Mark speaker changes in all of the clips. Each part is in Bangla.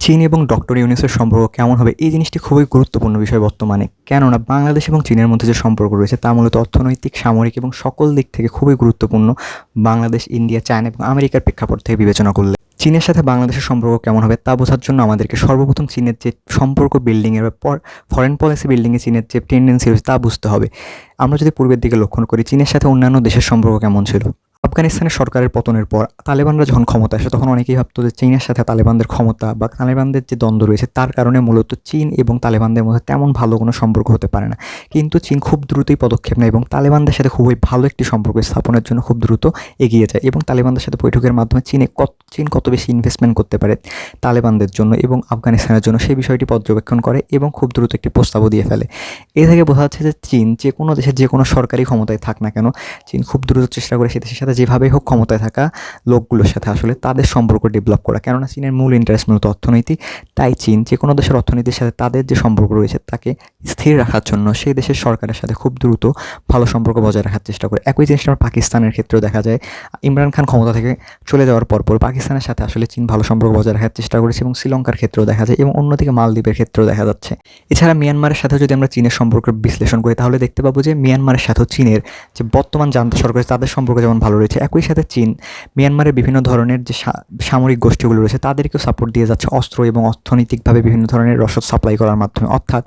Speaker 1: চীন এবং ডক্টর ইউনূসের সম্পর্ক কেমন হবে এই জিনিসটি খুবই গুরুত্বপূর্ণ বিষয় বর্তমানে। কেননা বাংলাদেশ এবং চীনের মধ্যে যে সম্পর্ক রয়েছে তা মূলত অর্থনৈতিক, সামরিক এবং সকল দিক থেকে খুবই গুরুত্বপূর্ণ। বাংলাদেশ, ইন্ডিয়া, চায়না এবং আমেরিকার প্রেক্ষাপট থেকে বিবেচনা করলে চীনের সাথে বাংলাদেশের সম্পর্ক কেমন হবে তা বোঝার জন্য আমাদেরকে সর্বপ্রথম চীনের যে সম্পর্ক বিল্ডিংয়ের পর ফরেন পলিসি বিল্ডিংয়ে চীনের যে টেন্ডেন্সি রয়েছে তা বুঝতে হবে। আমরা যদি পূর্বের দিকে লক্ষ্য করি চীনের সাথে অন্যান্য দেশের সম্পর্ক কেমন ছিল। আফগানিস্তানের সরকারের পতনের পর তালেবানরা যখন ক্ষমতা আসে তখন অনেকেই ভাবতো যে চীনের সাথে তালেবানদের ক্ষমতা বা তালেবানদের যে দ্বন্দ্ব রয়েছে তার কারণে মূলত চীন এবং তালেবানদের মধ্যে তেমন ভালো কোনো সম্পর্ক হতে পারে না। কিন্তু চীন খুব দ্রুতই পদক্ষেপ নেয় এবং তালেবানদের সাথে খুবই ভালো একটি সম্পর্ক স্থাপনের জন্য খুব দ্রুত এগিয়ে যায় এবং তালেবানদের সাথে বৈঠকের মাধ্যমে চীন কত বেশি ইনভেস্টমেন্ট করতে পারে তালেবানদের জন্য এবং আফগানিস্তানের জন্য সেই বিষয়টি পর্যবেক্ষণ করে এবং খুব দ্রুত একটি প্রস্তাবও দিয়ে ফেলে। এ থেকে বোঝা যাচ্ছে যে চীন যে কোনো দেশের যে কোনো সরকারি ক্ষমতায় থাক না কেন, চীন খুব দ্রুত চেষ্টা করে সে দেশের সাথে যেভাবেই হোক ক্ষমতায় থাকা লোকগুলোর সাথে আসলে তাদের সম্পর্ক ডেভেলপ করা। কেননা চীনের মূল ইন্টারেস্ট মূলত অর্থনীতি, তাই চীন যে কোনো দেশের অর্থনীতির সাথে তাদের যে সম্পর্ক রয়েছে তাকে স্থির রাখার জন্য সেই দেশের সরকারের সাথে খুব দ্রুত ভালো সম্পর্ক বজায় রাখার চেষ্টা করে। একই জিনিসটা আমরা পাকিস্তানের ক্ষেত্রেও দেখা যায়। ইমরান খান ক্ষমতা থেকে চলে যাওয়ার পর পাকিস্তানের সাথে আসলে চীন ভালো সম্পর্ক বজায় রাখার চেষ্টা করেছে এবং শ্রীলঙ্কার ক্ষেত্রেও দেখা যায় এবং অন্যদিকে মালদ্বীপের ক্ষেত্রেও দেখা যাচ্ছে। এছাড়া মিয়ানমারের সাথেও যদি আমরা চীনের সম্পর্ক বিশ্লেষণ করি তাহলে দেখতে পাবো যে মিয়ানমারের সাথেও চীনের যে বর্তমান জান্তা সরকার তাদের সম্পর্ক যেমন ভালো রয়েছে, একই সাথে চীন মিয়ানমারের বিভিন্ন ধরনের যে সামরিক গোষ্ঠীগুলো রয়েছে তাদেরকেও সাপোর্ট দিয়ে যাচ্ছে অস্ত্র এবং অর্থনৈতিকভাবে বিভিন্ন ধরনের রসদ সাপ্লাই করার মাধ্যমে। অর্থাৎ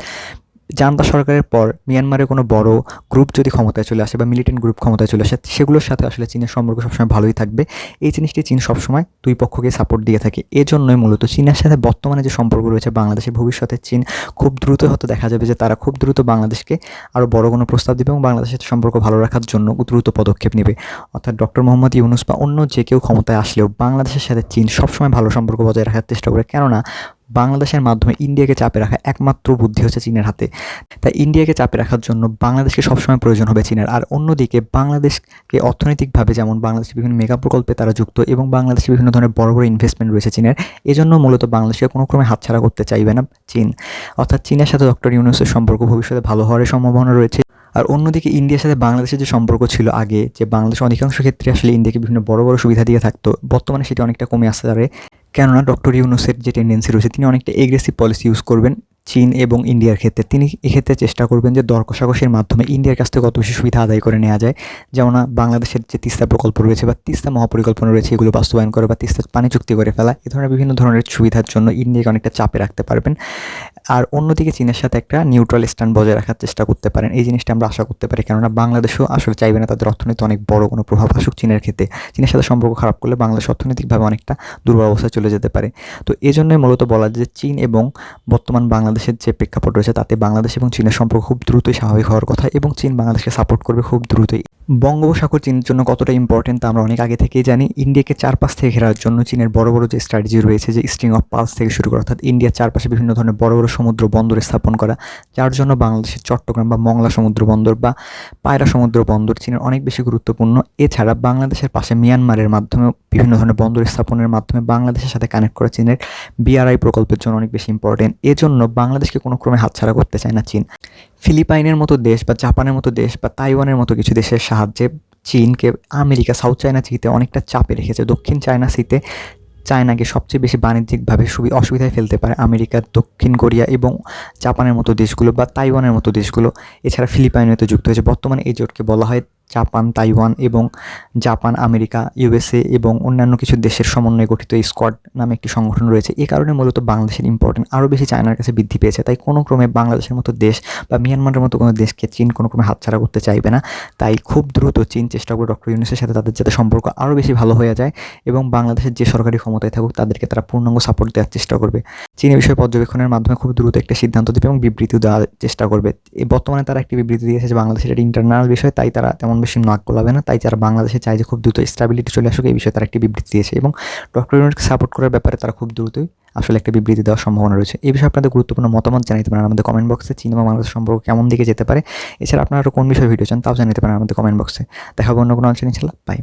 Speaker 1: জান্তা সরকারের পর মিয়ানমারের কোনো বড় গ্রুপ যদি ক্ষমতায় চলে আসে বা মিলিটেন্ট গ্রুপ ক্ষমতায় চলে আসে সেগুলোর সাথে আসলে চীনের সম্পর্ক সবসময় ভালোই থাকবে। এই জিনিসটি চীন সবসময় দুই পক্ষকে সাপোর্ট দিয়ে থাকে। এজন্যই মূলত চীনের সাথে বর্তমানে যে সম্পর্ক রয়েছে বাংলাদেশের, ভবিষ্যতে চীন খুব দ্রুত হয়তো দেখা যাবে যে তারা খুব দ্রুত বাংলাদেশকে আরও বড় কোনো প্রস্তাব দেবে এবং বাংলাদেশের সাথে সম্পর্ক ভালো রাখার জন্য দ্রুত পদক্ষেপ নেবে। অর্থাৎ ডক্টর মোহাম্মদ ইউনূস বা অন্য যে কেউ ক্ষমতায় আসলেও বাংলাদেশের সাথে চীন সবসময় ভালো সম্পর্ক বজায় রাখার চেষ্টা করে। কেননা বাংলাদেশের মাধ্যমে ইন্ডিয়াকে চাপে রাখা একমাত্র বুদ্ধি হচ্ছে চীনের হাতে। তাই ইন্ডিয়াকে চাপে রাখার জন্য বাংলাদেশকে সবসময় প্রয়োজন হবে চীনের। আর অন্যদিকে বাংলাদেশকে অর্থনৈতিকভাবে যেমন বাংলাদেশের বিভিন্ন মেগা প্রকল্পে তারা যুক্ত এবং বাংলাদেশে বিভিন্ন ধরনের বড় বড় ইনভেস্টমেন্ট রয়েছে চীনের। এজন্য মূলত বাংলাদেশকে কোনো ক্রমে হাতছাড়া করতে চাইবে না চীন। অর্থাৎ চীনের সাথে ডক্টর ইউনূসের সম্পর্ক ভবিষ্যতে ভালো হওয়ার সম্ভাবনা রয়েছে। আর অন্যদিকে ইন্ডিয়ার সাথে বাংলাদেশের যে সম্পর্ক ছিল আগে, যে বাংলাদেশ অধিকাংশ ক্ষেত্রে আসলে ইন্ডিয়াকে বিভিন্ন বড় বড় সুবিধা দিয়ে থাকতো, বর্তমানে সেটি অনেকটা কমে আসতে পারে। কেননা ডক্টর ইউনূসের যে টেন্ডেন্সি রয়েছে তিনি অনেকটা এগ্রেসিভ পলিসি ইউজ করবেন চীন এবং ইন্ডিয়ার ক্ষেত্রে। তিনি এক্ষেত্রে চেষ্টা করবেন যে দর কষাকষির মাধ্যমে ইন্ডিয়ার কাছ থেকে কত বেশি সুবিধা আদায় করে নেওয়া যায়। যেমন বাংলাদেশের যে তিস্তা প্রকল্প রয়েছে বা তিস্তা মহাপরিকল্পনা রয়েছে এগুলো বাস্তবায়ন করে বা তিস্তা পানি চুক্তি করে ফেলা, এ ধরনের বিভিন্ন ধরনের সুবিধার জন্য ইন্ডিয়াকে অনেকটা চাপে রাখতে পারবেন। আর অন্যদিকে চীনের সাথে একটা নিউট্রাল স্ট্যান্ড বজায় রাখার চেষ্টা করতে পারেন। এই জিনিসটা আমরা আশা করতে পারি, কেননা বাংলাদেশও আসলে চাইবে না তাদের অর্থনীতি অনেক বড় কোনো প্রভাব আসুক চীনের ক্ষেত্রে। চীনের সাথে সম্পর্ক খারাপ করলে বাংলাদেশ অর্থনৈতিকভাবে অনেকটা দুর্বল অবস্থায় চলে যেতে পারে। তো এই জন্যই মূলত বলা যায় যে চীন এবং বর্তমান বাংলাদেশের যে প্রেক্ষাপট রয়েছে তাতে বাংলাদেশ এবং চীনের সম্পর্ক খুব দ্রুতই স্বাভাবিক হওয়ার কথা এবং চীন বাংলাদেশকে সাপোর্ট করবে খুব দ্রুতই। বঙ্গোপসাগর চীনের জন্য কতটা ইম্পর্টেন্ট তা আমরা অনেক আগে থেকেই জানি। ইন্ডিয়াকে চারপাশ থেকে ঘেরার জন্য চীনের বড় বড় যে স্ট্র্যাটেজি রয়েছে, যে স্ট্রিং অফ পালস থেকে শুরু করা, অর্থাৎ ইন্ডিয়ার চারপাশে বিভিন্ন ধরনের বড় বড় সমুদ্র বন্দর স্থাপন করা, যার জন্য বাংলাদেশের চট্টগ্রাম বা মংলা সমুদ্র বন্দর বা পায়রা সমুদ্র বন্দর চীনের অনেক বেশি গুরুত্বপূর্ণ। এছাড়া বাংলাদেশের পাশে মিয়ানমারের মাধ্যমেও বিভিন্ন ধরনের বন্দর স্থাপনের মাধ্যমে বাংলাদেশের সাথে কানেক্ট করা চীনের বিআরআই প্রকল্পের জন্য অনেক বেশি ইম্পর্টেন্ট। এজন্য বাংলাদেশকে কোনো ক্রমে হাতছাড়া করতে চায় না চীন। ফিলিপাইনের মতো দেশ বা জাপানের মতো দেশ বা তাইওয়ানের মতো কিছু দেশের সাহায্যে চীনকে আমেরিকা সাউথ চায়না সিতে অনেকটা চাপে রেখেছে। দক্ষিণ চায়না সিতে চায়নাকে সবচেয়ে বেশি বাণিজ্যিকভাবে অসুবিধায় ফেলতে পারে আমেরিকা, দক্ষিণ কোরিয়া এবং জাপানের মতো দেশগুলো বা তাইওয়ানের মতো দেশগুলো। এছাড়া ফিলিপাইনেতে যুক্ত হয়েছে। বর্তমানে এই জোটকে বলা হয় জাপান, তাইওয়ান এবং জাপান, আমেরিকা, ইউএসএ এবং অন্যান্য কিছু দেশের সমন্বয়ে গঠিত এই স্কোয়াড নামে একটি সংগঠন রয়েছে। এই কারণে মূলত বাংলাদেশের ইম্পর্টেন্ট আরও বেশি চায়নার কাছে বৃদ্ধি পেয়েছে। তাই কোনো ক্রমে বাংলাদেশের মতো দেশ বা মিয়ানমারের মতো কোনো দেশকে চীন কোনো ক্রমে হাতছাড়া করতে চাইবে না। তাই খুব দ্রুত চীন চেষ্টা করবে ডক্টর ইউনূসের সাথে তাদের যাতে সম্পর্ক আরও বেশি ভালো হয়ে যায় এবং বাংলাদেশের যে সরকারি ক্ষমতায় থাকুক তাদেরকে তারা পূর্ণাঙ্গ সাপোর্ট দেওয়ার চেষ্টা করবে। চীন এই বিষয়ে পর্যবেক্ষণের মাধ্যমে খুব দ্রুত একটা সিদ্ধান্ত দেবে এবং বিবৃতিও দেওয়ার চেষ্টা করবে। বর্তমানে তারা একটি বিবৃতি দিয়েছে যে বাংলাদেশের একটা ইন্টারনাল বিষয়, তাই তারা তেমন বেশি নাক গলাবে না। তাই যারা বাংলাদেশে চায় যে খুব দ্রুত স্টেবিলিটি চলে আসুক এই বিষয়ে তারা একটি বিবৃতি দিয়েছে এবং ডক্টর ইউনূসকে সাপোর্ট করার ব্যাপারে তারা খুব দ্রুতই আসলে একটা বিবৃতি দেওয়ার সম্ভাবনা রয়েছে। এই বিষয়ে আপনাদের গুরুত্বপূর্ণ মতামত জানাতে পারেন আমাদের কমেন্ট বক্সে। চীন এবং বাংলাদেশ সম্পর্ক কেমন দিকে যেতে পারে, এছাড়া আপনারা কোন বিষয়ে ভিডিও চান তাও জানাতে পারেন আমাদের কমেন্ট বক্সে। দেখা হবে অন্য কোনো আলোচনা। ইনশাআল্লাহ, বাই।